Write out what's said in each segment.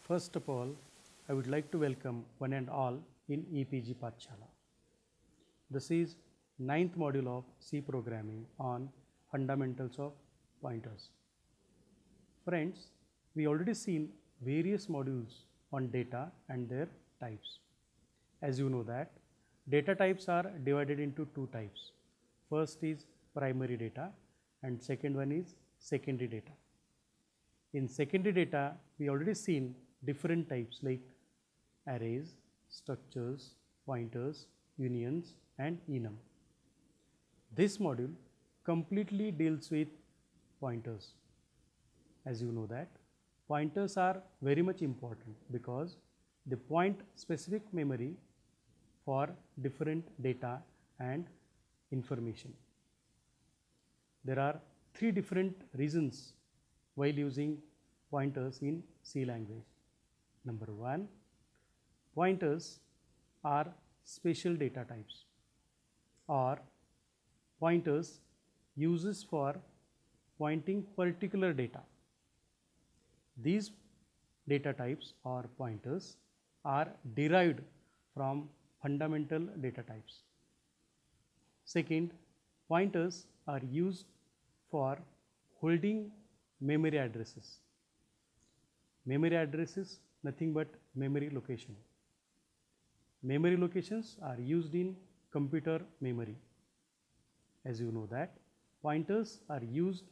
First of all, I would like to welcome one and all in EPG Pathshala. This is ninth module of C programming on fundamentals of pointers. Friends, we already seen various modules on data and their types. As you know that data types are divided into two types. First is primary data and second one is secondary data. In secondary data, we already seen different types like arrays, structures, pointers, unions and enum. This module completely deals with pointers. As you know that pointers are very much important because they point specific memory for different data and information. There are three different reasons while using pointers in C language. Number one, pointers are special data types, or pointers uses for pointing particular data. These data types or pointers are derived from fundamental data types. Second, pointers are used for holding memory addresses. Memory address is nothing but memory location. Memory locations are used in computer memory. As you know that pointers are used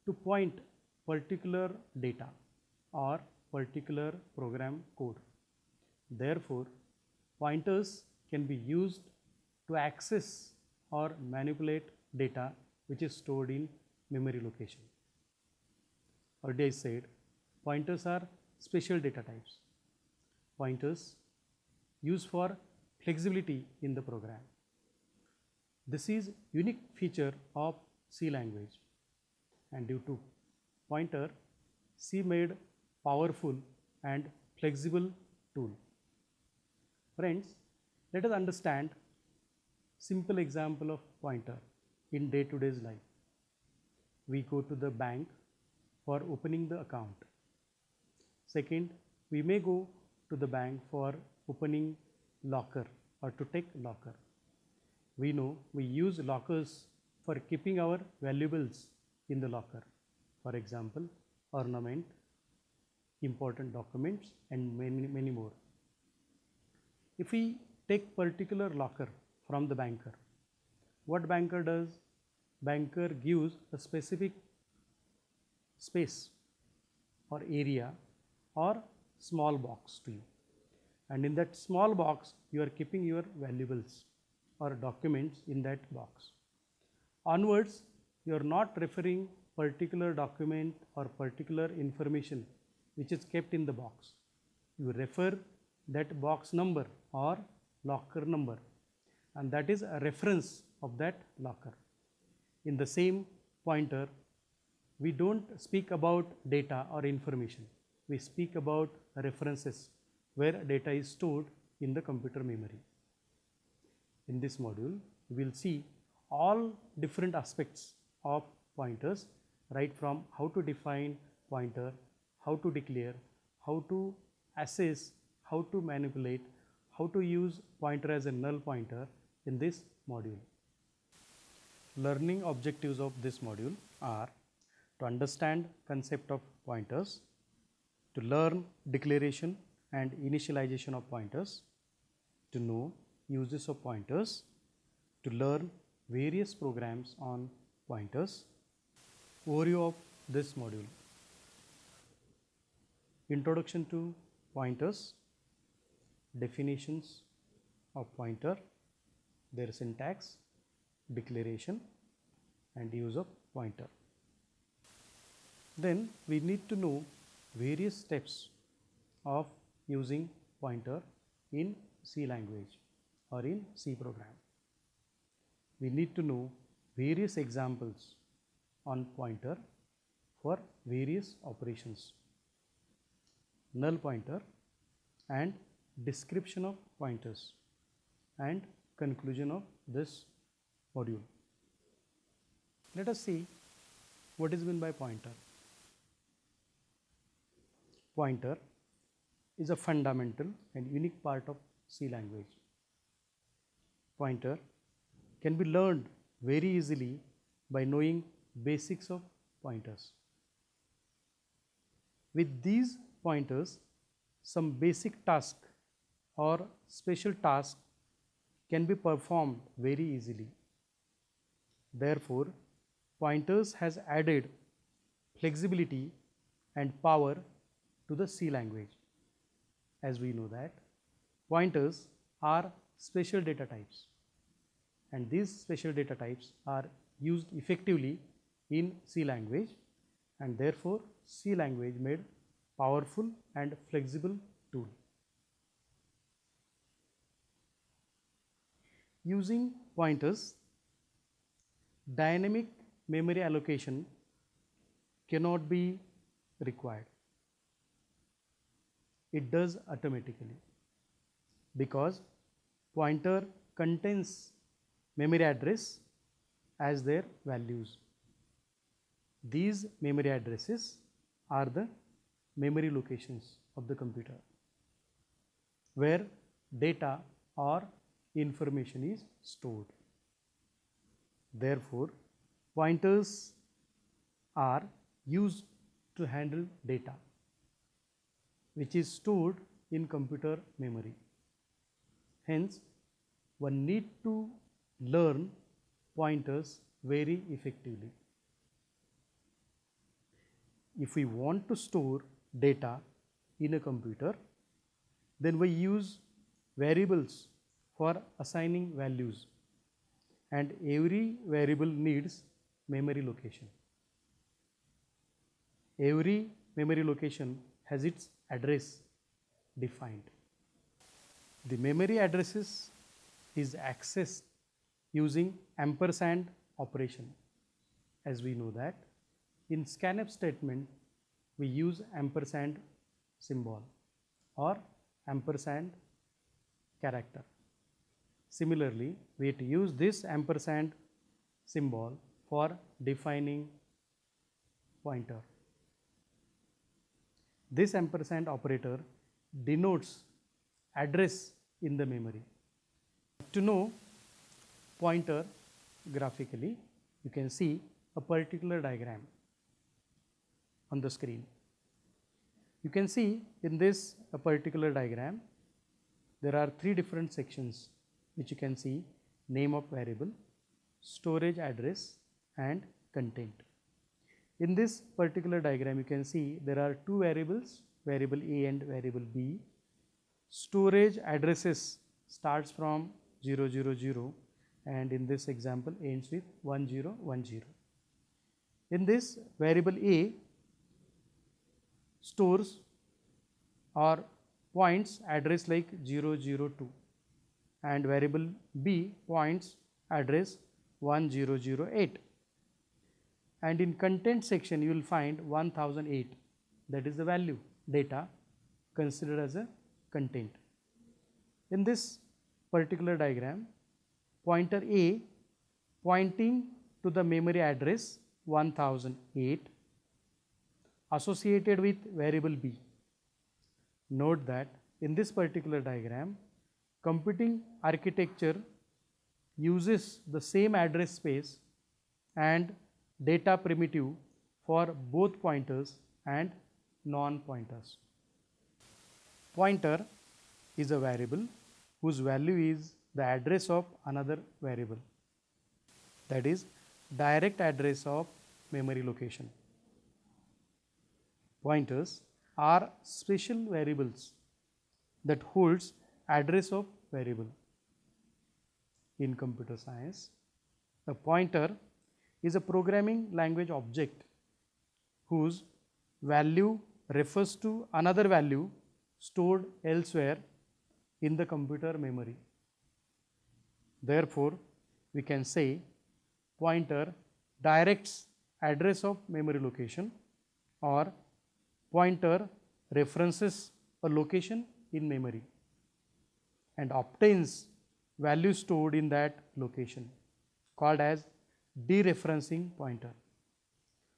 to point particular data or particular program code. Therefore, pointers can be used to access or manipulate data which is stored in memory location. Already I said pointers are special data types. Pointers used for flexibility in the program. This is unique feature of C language, and due to pointer, C made powerful and flexible tool. Friends, let us understand simple example of pointer in day-to-day life. We go to the bank for opening the account. Second, we may go to the bank for opening locker or to take locker. We know we use lockers for keeping our valuables in the locker. For example, ornament, important documents and many more. If we take particular locker from the banker, what banker does? Banker gives a specific space or area or small box to you, and in that small box you are keeping your valuables or documents in that box. Onwards, you are not referring particular document or particular information which is kept in the box. You refer that box number or locker number, and that is a reference of that locker. In the same pointer, we don't speak about data or information. We speak about references where data is stored in the computer memory. In this module, we will see all different aspects of pointers, right from how to define pointer, how to declare, how to assess, how to manipulate, how to use pointer as a null pointer in this module. Learning objectives of this module are to understand concept of pointers, to learn declaration and initialization of pointers, to know uses of pointers, to learn various programs on pointers. Overview of this module: introduction to pointers, definitions of pointer, their syntax, declaration and use of pointer. Then we need to know various steps of using pointer in C language or in C program. We need to know various examples on pointer for various operations, null pointer and description of pointers, and conclusion of this module. Let us see what is meant by pointer. Pointer is a fundamental and unique part of C language. Pointer can be learned very easily by knowing basics of pointers. With these pointers, some basic task or special task can be performed very easily. Therefore, pointers has added flexibility and power to the C language. As we know that pointers are special data types, and these special data types are used effectively in C language, and therefore C language made powerful and flexible tool. Using pointers, dynamic memory allocation cannot be required. It does automatically because pointer contains memory address as their values. These memory addresses are the memory locations of the computer where data or information is stored. Therefore, pointers are used to handle data which is stored in computer memory. Hence, one need to learn pointers very effectively. If we want to store data in a computer, then we use variables for assigning values, and every variable needs memory location. Every memory location has its address defined. The memory addresses is accessed using ampersand operation. As we know that in scanf statement we use ampersand symbol or ampersand character. Similarly, we have to use this ampersand symbol for defining pointer. This ampersand operator denotes address in the memory. To know pointer graphically, you can see a particular diagram on the screen. You can see in this a particular diagram there are three different sections which you can see: name of variable, storage address, and content. In this particular diagram you can see there are two variables, variable A and variable B. Storage addresses starts from 000 and in this example ends with 1010. In this variable A stores or points address like 002 and variable B points address 1008, and in content section you will find 1008, that is the value data considered as a content. In this particular diagram, pointer A pointing to the memory address 1008 associated with variable B. Note that in this particular diagram, computing architecture uses the same address space and data primitive for both pointers and non-pointers. Pointer is a variable whose value is the address of another variable, that is direct address of memory location. Pointers are special variables that holds address of variable. In computer science, a pointer is a programming language object whose value refers to another value stored elsewhere in the computer memory. Therefore, we can say pointer directs address of memory location, or pointer references a location in memory and obtains value stored in that location, called as dereferencing pointer.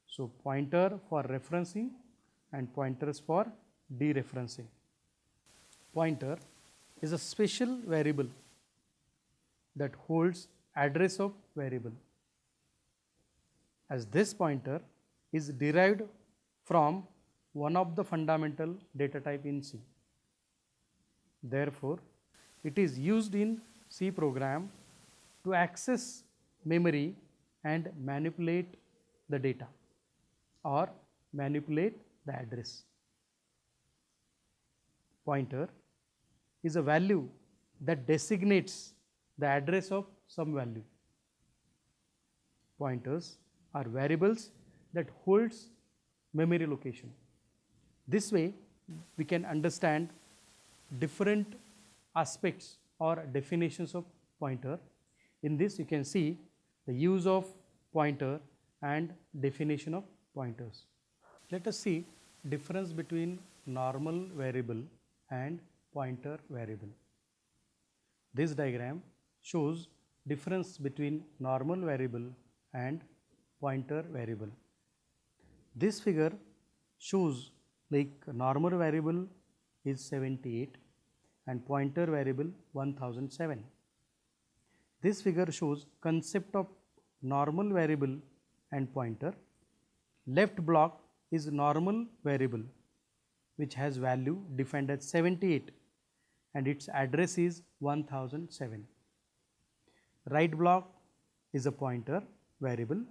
So, pointer for referencing and pointers for dereferencing. Pointer is a special variable that holds address of variable, as this pointer is derived from one of the fundamental data type in C. Therefore, it is used in C program to access memory and manipulate the data or manipulate the address. Pointer is a value that designates the address of some value. Pointers are variables that holds memory location. This way we can understand different aspects or definitions of pointer. In this you can see the use of pointer and definition of pointers. Let us see difference between normal variable and pointer variable. This diagram shows difference between normal variable and pointer variable. This figure shows like normal variable is 78 and pointer variable 1007. This figure shows concept of normal variable and pointer. Left block is normal variable which has value defined as 78 and its address is 1007. Right block is a pointer variable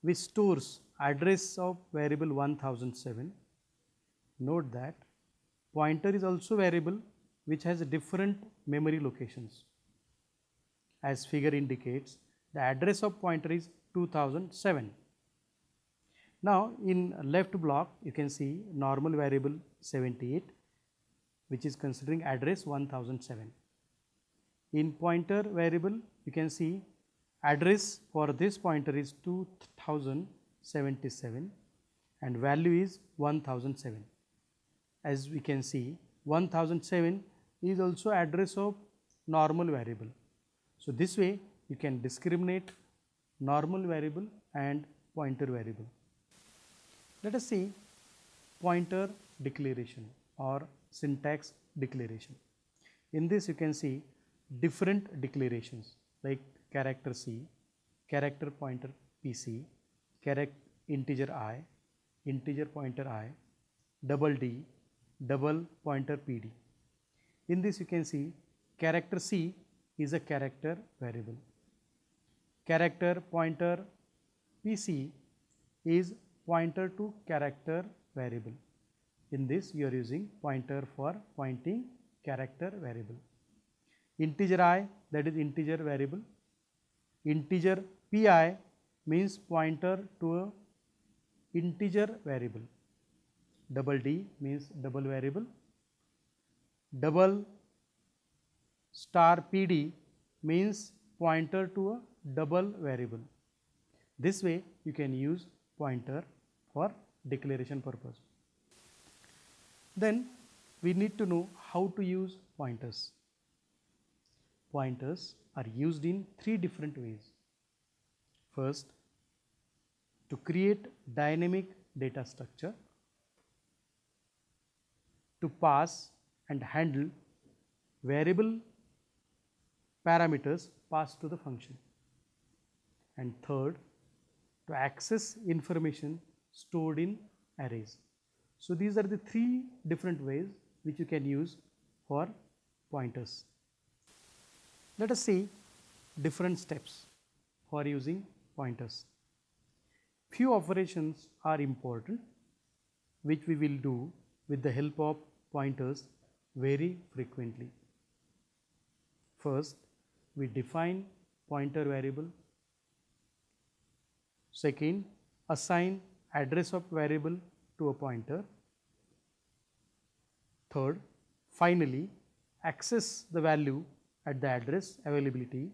which stores address of variable 1007. Note that pointer is also variable which has different memory locations. As figure indicates, the address of pointer is 2007. Now in left block you can see normal variable 78 which is considering address 1007. In pointer variable you can see address for this pointer is 2077 and value is 1007. As we can see 1007 is also address of normal variable. So this way you can discriminate normal variable and pointer variable. Let us see pointer declaration or syntax declaration. In this you can see different declarations like character C, character pointer PC, character integer I, integer pointer I, double D, double pointer PD. In this you can see character C is a character variable. Character pointer PC is pointer to character variable. In this you are using pointer for pointing character variable. Integer I, that is integer variable. Integer pi means pointer to a integer variable. Double D means double variable. Double star PD means pointer to a double variable. This way you can use pointer for declaration purpose. Then we need to know how to use pointers. Pointers are used in three different ways. First, to create dynamic data structure, to pass and handle variable parameters passed to the function, and third, to access information stored in arrays. So these are the three different ways which you can use for pointers. Let us see different steps for using pointers. Few operations are important which we will do with the help of pointers very frequently. First, we define pointer variable. Second, assign address of variable to a pointer. Third, finally, access the value at the address availability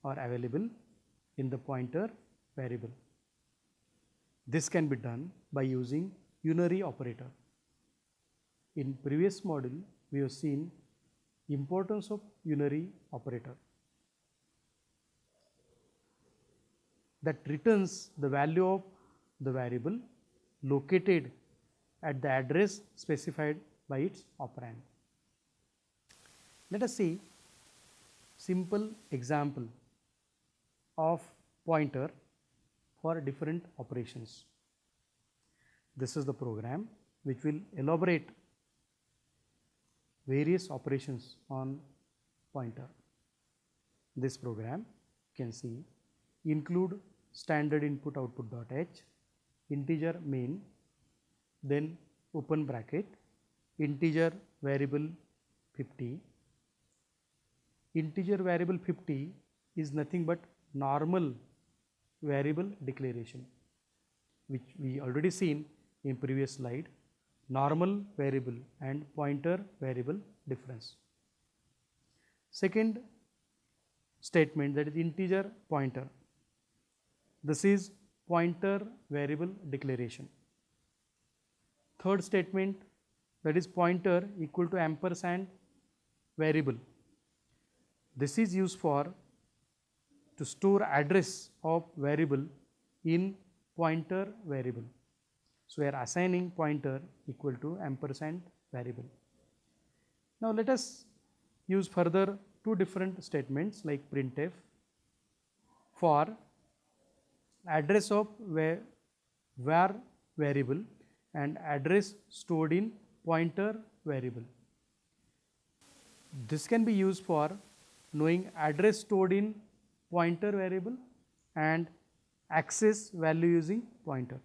or available in the pointer variable. This can be done by using unary operator. In previous module, we have seen importance of unary operator that returns the value of the variable located at the address specified by its operand. Let us see simple example of pointer for different operations. This is the program which will elaborate various operations on pointer. This program you can see include standard input output.h, integer main, then open bracket, integer variable 50. Integer variable 50 is nothing but normal variable declaration, which we already seen in previous slide, normal variable and pointer variable difference. Second statement, that is integer pointer. This is pointer variable declaration. Third statement, that is pointer equal to ampersand variable. This is used for to store address of variable in pointer variable. So we are assigning pointer equal to ampersand variable. Now let us use further two different statements like printf for address of var variable and address stored in pointer variable. This can be used for knowing address stored in pointer variable and access value using pointer.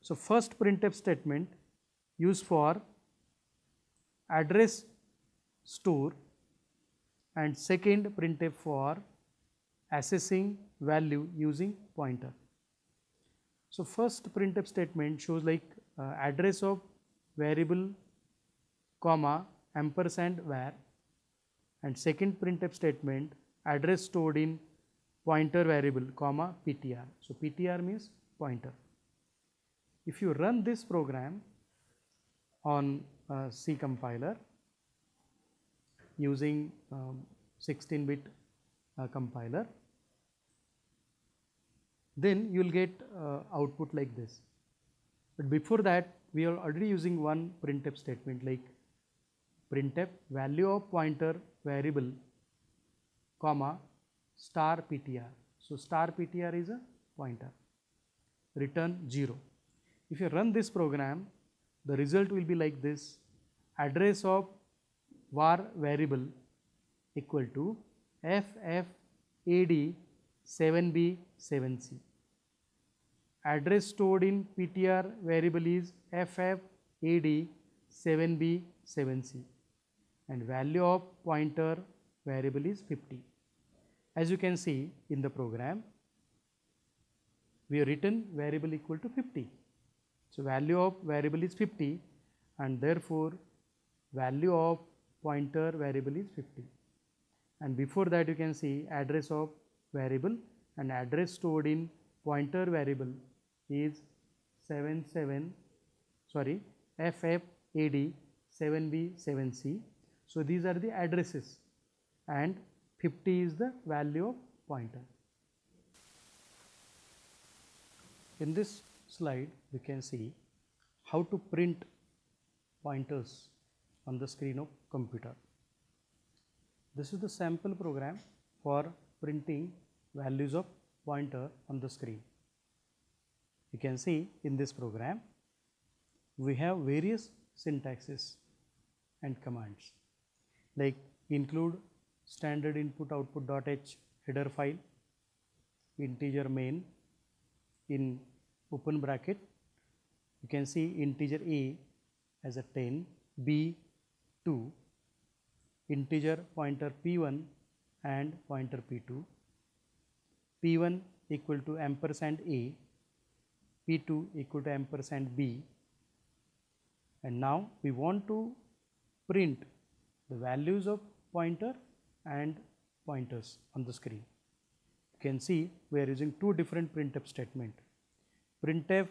So first printf statement used for address store and second printf for accessing value using pointer. So first printf statement shows like address of variable comma ampersand var, and second printf statement address stored in pointer variable comma ptr. So ptr means pointer. If you run this program on C compiler using 16-bit compiler, then you will get output like this. But before that, we are already using one printf statement like printf value of pointer variable comma star ptr. So star ptr is a pointer, return 0. If you run this program, the result will be like this: address of var variable equal to ffad 7b 7c. Address stored in ptr variable is ffad 7b 7c, and value of pointer variable is 50. As you can see in the program, we have written variable equal to 50. So value of variable is 50, and therefore value of pointer variable is 50. And before that, you can see address of variable and address stored in pointer variable is ffad 7b 7c. So these are the addresses, and 50 is the value of pointer. In this slide, we can see how to print pointers on the screen of computer. This is the sample program for printing values of pointer on the screen. You can see in this program, we have various syntaxes and commands like include standard input output.h header file, integer main in open bracket. You can see integer a as a 10, b 2, integer pointer p1 and pointer p2, p1 equal to ampersand a, p2 equal to ampersand b, and now we want to print the values of pointer and pointers on the screen. You can see we are using two different printf statement, printf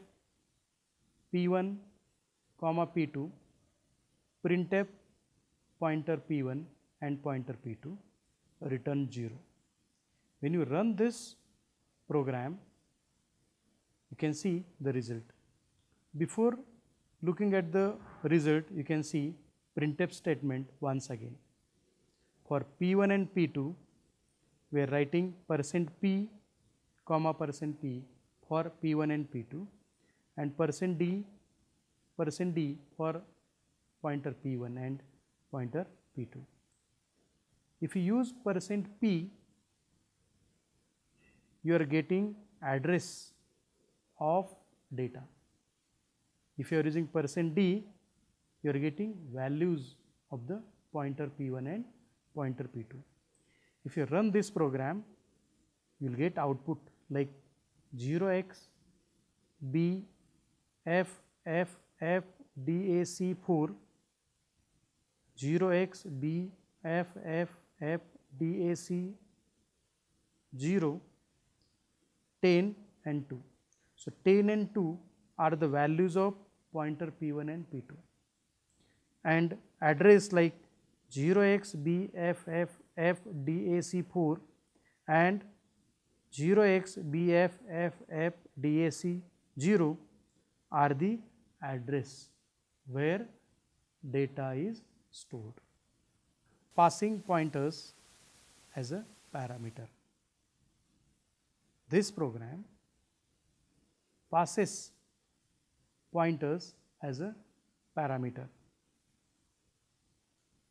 p1 comma p2, printf pointer p1 and pointer p2, return 0. When you run this program, you can see the result. Before looking at the result, you can see printf statement once again. For P1 and P2, we are writing %P, comma %P for P1 and P2, and %D for pointer P1 and pointer P2. If you use %P, you are getting address of data. If you are using %D, you are getting values of the pointer P1 and pointer P2. If you run this program, you will get output like 0x B F F F DAC4, 0x B F F F DAC 0, 10 and 2. So 10 and 2 are the values of pointer P1 and P2, and address like 0x B F F F DAC4 and 0x B F F F DAC 0 are the address where data is stored. Passing pointers as a parameter. This program passes pointers as a parameter.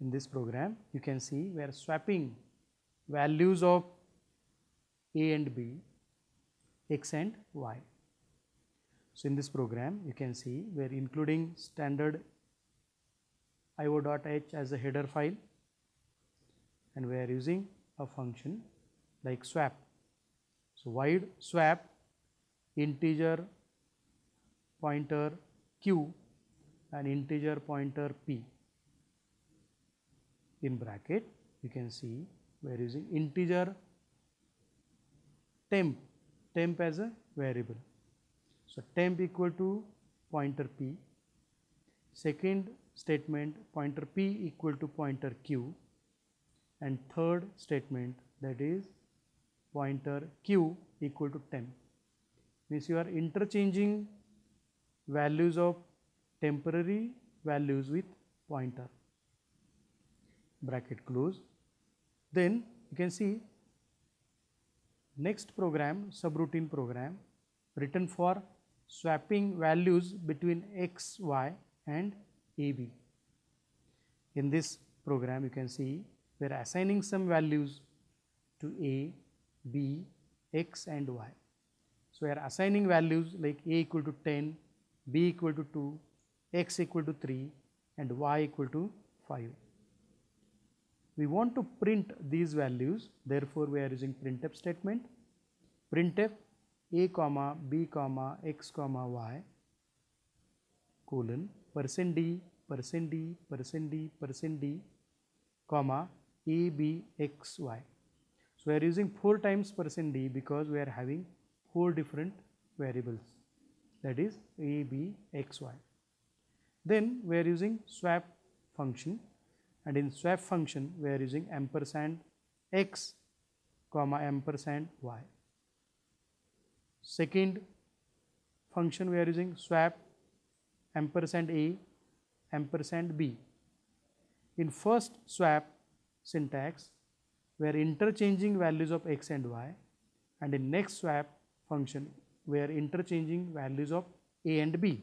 In this program, you can see we are swapping values of A and B, X and Y. So in this program, you can see we are including standard io.h as a header file, and we are using a function like swap. So void swap integer pointer Q and integer pointer P. In bracket, you can see we are using integer temp as a variable. So temp equal to pointer P, second statement pointer P equal to pointer Q, and third statement, that is pointer Q equal to temp. Means you are interchanging values of temporary values with pointer. Bracket close. Then you can see next program, subroutine program, written for swapping values between X, Y and AB. In this program, you can see we are assigning some values to A, B, X and Y. So we are assigning values like A equal to 10, B equal to 2, X equal to 3 and Y equal to 5. We want to print these values, therefore we are using printf statement. Printf A comma B comma X comma Y colon %D %D %D %D comma A B X Y. So we are using 4 times %D because we are having 4 different variables, that is A B X Y. Then we are using swap function, and in swap function we are using ampersand X comma ampersand Y. Second function we are using swap ampersand A ampersand B. In first swap syntax we are interchanging values of X and Y, and in next swap function we are interchanging values of A and B.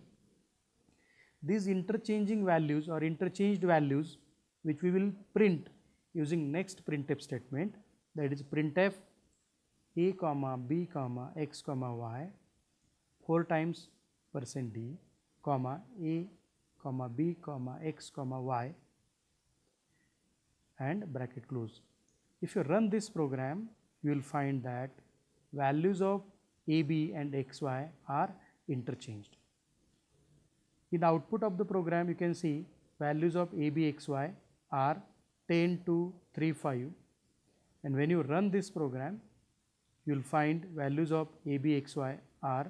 These interchanging values or interchanged values which we will print using next printf statement, that is printf A comma B comma X comma Y 4 times %D comma A comma B comma X comma Y and bracket close. If you run this program, you will find that values of AB and XY are interchanged. In the output of the program, you can see values of AB, XY are 10, 2, 3, 5, and when you run this program, you will find values of AB, XY are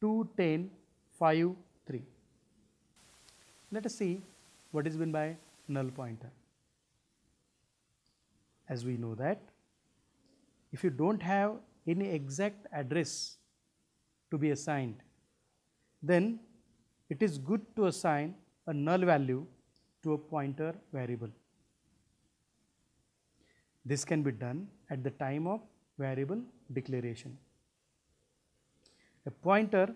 2, 10, 5, 3. Let us see what is meant by null pointer. As we know that if you don't have any exact address to be assigned, then it is good to assign a null value to a pointer variable. This can be done at the time of variable declaration. A pointer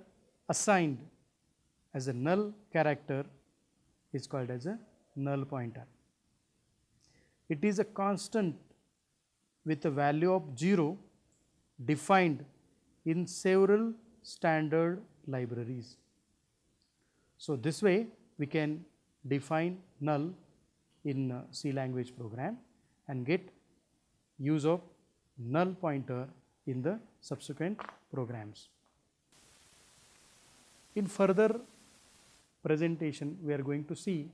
assigned as a null character is called as a null pointer. It is a constant with a value of 0 defined in several standard libraries. So, this way we can define null in C language program and get use of null pointer in the subsequent programs. In further presentation, we are going to see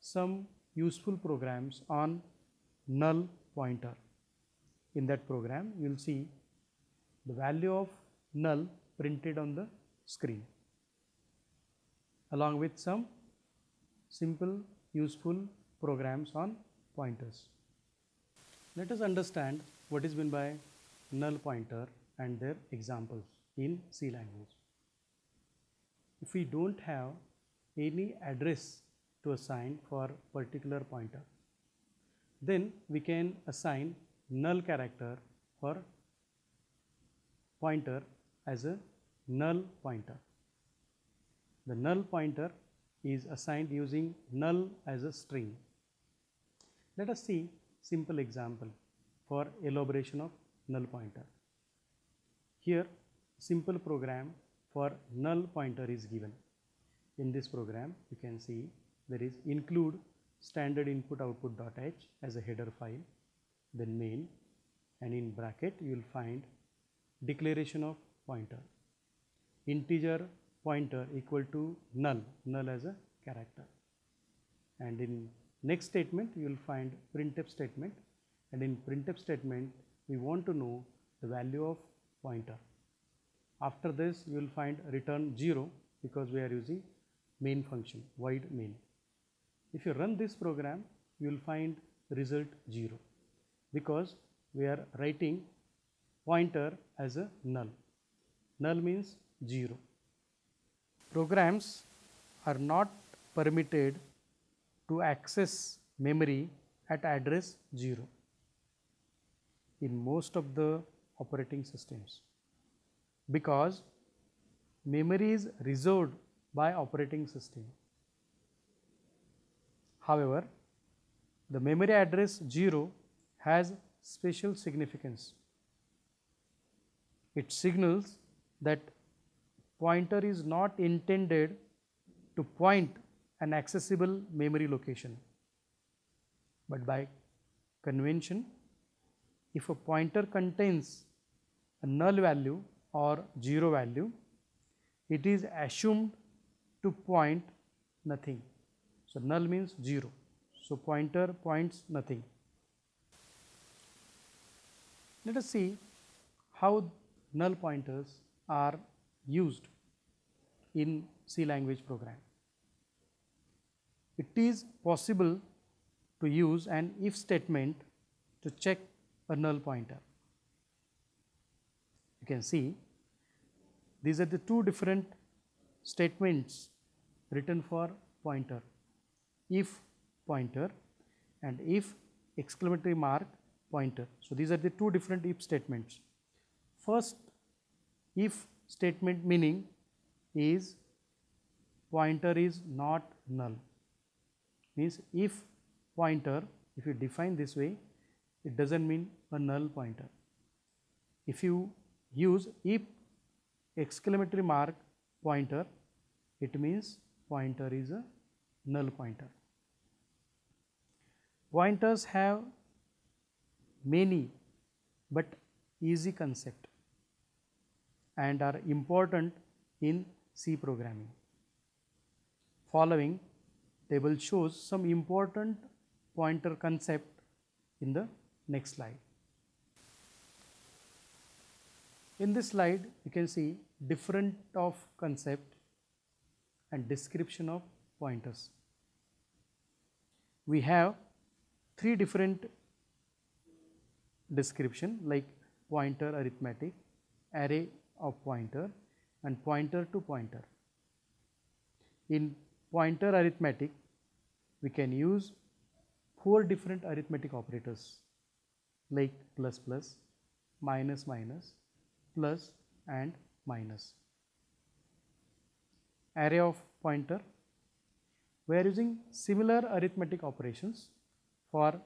some useful programs on null pointer. In that program, you will see the value of null printed on the screen along with some simple useful programs on pointers. Let us understand what is meant by null pointer and their examples in C language. If we don't have any address to assign for particular pointer, then we can assign null character for pointer as a null pointer. The null pointer is assigned using null as a string. Let us see simple example for elaboration of null pointer. Here simple program for null pointer is given. In this program you can see there is include standard input output.h as a header file, then main, and in bracket you will find declaration of pointer, integer pointer equal to null, null as a character, and in next statement you will find printf statement, and in printf statement we want to know the value of pointer. After this you will find return 0 because we are using main function, void main. If you run this program you will find result 0 because we are writing pointer as a null. Null means 0. Programs are not permitted to access memory at address 0 in most of the operating systems because memory is reserved by operating system. However, the memory address 0 has special significance. It signals that pointer is not intended to point an accessible memory location, but by convention, if a pointer contains a null value or 0 value, it is assumed to point nothing. So, null means 0. So, pointer points nothing. Let us see how null pointers are used in C language program. It is possible to use an if statement to check a null pointer. You can see these are the two different statements written for pointer, if pointer and if exclamatory mark pointer. So, these are the two different if statements. First if statement meaning is pointer is not null, means if pointer, if you define this way, it does not mean a null pointer. If you use if exclamatory mark pointer, it means pointer is a null pointer. Pointers have many but easy concept and are important in C programming. Following table shows some important pointer concept in the next slide. In this slide you can see different of concept and description of pointers. We have three different description like pointer arithmetic, array of pointer and pointer to pointer. In pointer arithmetic we can use 4 different arithmetic operators like plus plus, minus minus, plus and minus. Array of pointer, we are using similar arithmetic operations for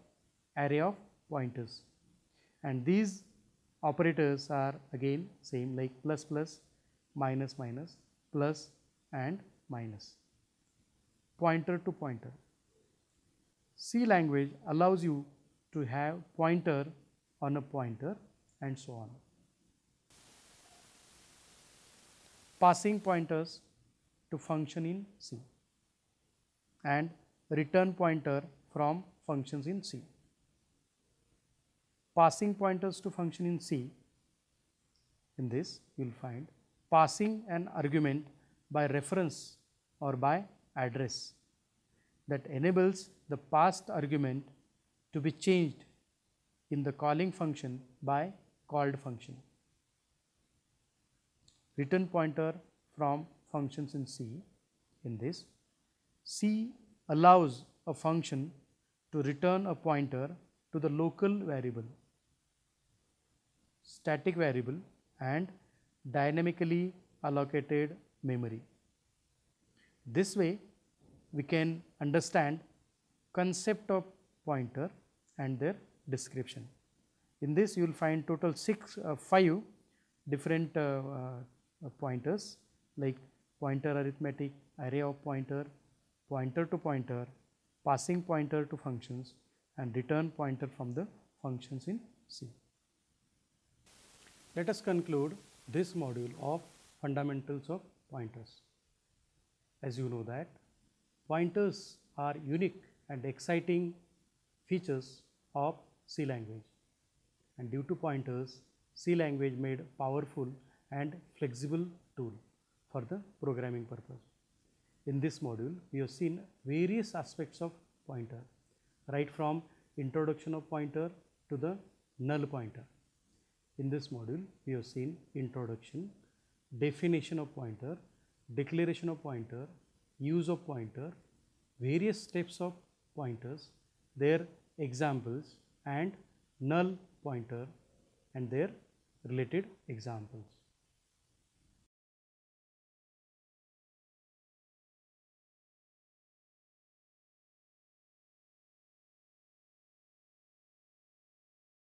array of pointers, and these operators are again same like plus plus, minus minus, plus and minus. Pointer to pointer, C language allows you to have pointer on a pointer and so on. Passing pointers to function in C and return pointer from functions in C. Passing pointers to function in C, in this you will find passing an argument by reference or by address that enables the passed argument to be changed in the calling function by called function. Return pointer from functions in C, in this C allows a function to return a pointer to the local variable, static variable and dynamically allocated memory. This way we can understand concept of pointer and their description. In this you will find total 5 different pointers like pointer arithmetic, array of pointer, pointer to pointer, passing pointer to functions and return pointer from the functions in C. Let us conclude this module of fundamentals of pointers. As you know that pointers are unique and exciting features of C language, and due to pointers C language made powerful and flexible tool for the programming purpose. In this module we have seen various aspects of pointer, right from introduction of pointer to the null pointer. In this module we have seen introduction, definition of pointer, declaration of pointer, use of pointer, various steps of pointers, their examples and null pointer and their related examples.